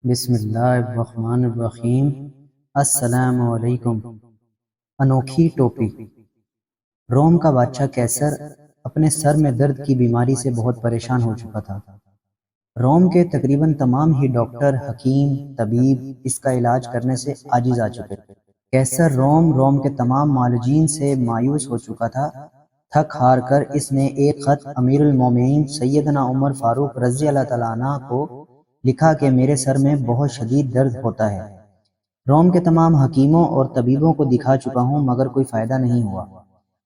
بسم اللہ الرحمن الرحیم۔ السلام علیکم۔ انوکھی ٹوپی۔ روم کا بادشاہ کیسر اپنے سر میں درد کی بیماری سے بہت پریشان ہو چکا تھا۔ روم کے تقریباً تمام ہی ڈاکٹر، حکیم، طبیب اس کا علاج کرنے سے عاجز آ چکے تھے۔ کیسر روم کے تمام معالجین سے مایوس ہو چکا تھا۔ تھک ہار کر اس نے ایک خط امیر المومنین سیدنا عمر فاروق رضی اللہ تعالیٰ عنہ کو لکھا کہ میرے سر میں بہت شدید درد ہوتا ہے۔ روم کے تمام حکیموں اور طبیبوں کو دکھا چکا ہوں مگر کوئی فائدہ نہیں ہوا۔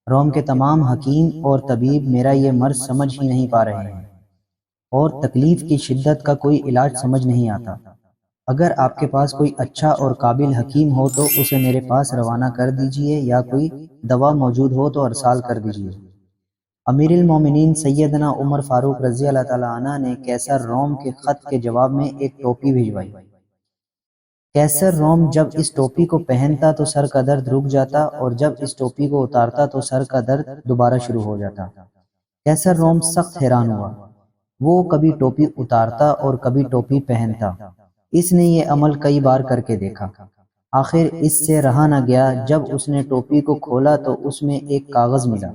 روم کے تمام حکیم اور طبیب میرا یہ مرض سمجھ ہی نہیں پا رہے ہیں اور تکلیف کی شدت کا کوئی علاج سمجھ نہیں آتا۔ اگر آپ کے پاس کوئی اچھا اور قابل حکیم ہو تو اسے میرے پاس روانہ کر دیجئے، یا کوئی دوا موجود ہو تو ارسال کر دیجئے۔ امیر المومنین سیدنا عمر فاروق رضی اللہ تعالیٰ عنہ نے کیسر روم کے خط کے جواب میں ایک ٹوپی بھجوائی۔ کیسر روم جب اس ٹوپی کو پہنتا تو سر کا درد رک جاتا اور جب اس ٹوپی کو اتارتا تو سر کا درد دوبارہ شروع ہو جاتا۔ کیسر روم سخت حیران ہوا۔ وہ کبھی ٹوپی اتارتا اور کبھی ٹوپی پہنتا۔ اس نے یہ عمل کئی بار کر کے دیکھا۔ آخر اس سے رہا نہ گیا۔ جب اس نے ٹوپی کو کھولا تو اس میں ایک کاغذ ملا۔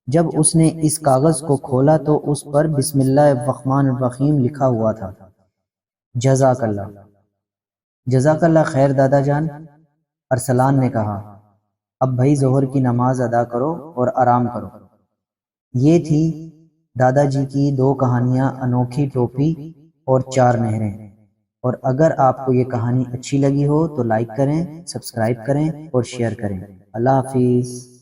جب اس نے اس کاغذ کو کھولا تو اس پر بسم اللہ الرحمن الرحیم لکھا ہوا تھا۔ جزاک اللہ۔ جزاک اللہ خیر دادا جان، ارسلان نے کہا۔ اب بھائی ظہر کی نماز ادا کرو اور آرام کرو۔ یہ تھی دادا جی کی 2 کہانیاں، انوکھی ٹوپی اور 4 نہریں۔ اور اگر آپ کو یہ کہانی اچھی لگی ہو تو لائک کریں، سبسکرائب کریں اور شیئر کریں۔ اللہ حافظ۔